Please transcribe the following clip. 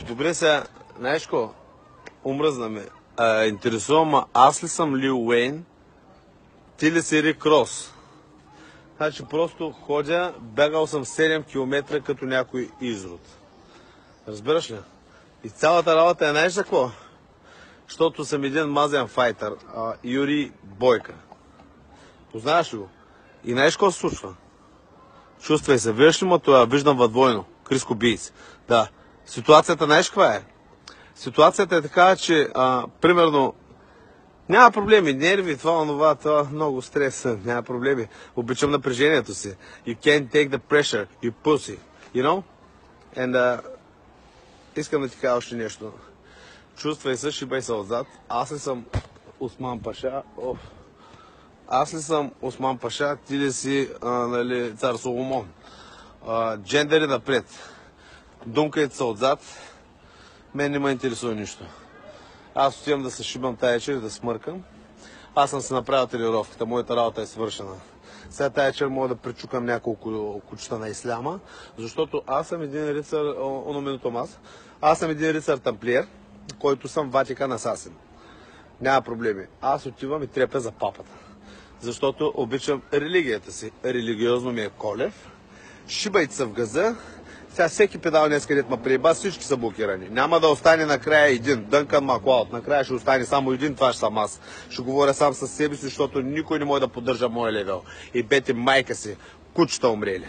Добре, сега, знаеш ко? Умръзна ме. Интересувам, аз ли съм Лил Уейн? Ти ли си Рик Рос? Значи просто ходя, бягал съм 7 км като някой изрод. Разбираш ли? И цялата работа е, знаеш за какво? Защото съм един мазен файтър, Юрий Бойка. Познаваш ли го? И знаеш какво се случва? Чувствай се, виждаш ли му това? Виждам във двойно. Криско Бийц. Да. Ситуацията, знаеш каква е? Ситуацията е така, че примерно няма проблеми, нерви, това, много стрес, няма проблеми. Обичам напрежението си. You can't take the pressure, you pussy. You know? And искам да ти кажа още нещо. Чувствай се, шибай се отзад. Аз ли съм Осман Паша? Аз ли съм Осман Паша? Ти ли си нали, цар Соломон? Джендери напред. Думкайте се отзад. Мен не ме интересува нищо. Аз отивам да се шибам тая вечер и да смъркам. Аз съм се направил тренировката, моята работа е свършена. Сега тая вечер мога да пречукам няколко кучета на исляма, защото аз съм един рицар, аз съм един рицар тамплиер, който съм Ватикан асасин. Няма проблеми. Аз отивам и трепя за папата. Защото обичам религията си. Религиозно ми е Колев. Шибайте се в газа. Сега всеки педал днес, където ме приеба, всички са блокирани. Няма да остане накрая един. Дънкан Маклауд. Накрая ще остане само един, това ще съм аз. Ще говоря сам със себе си, защото никой не може да поддържа моя левел. И бете майка си, кучета умрели.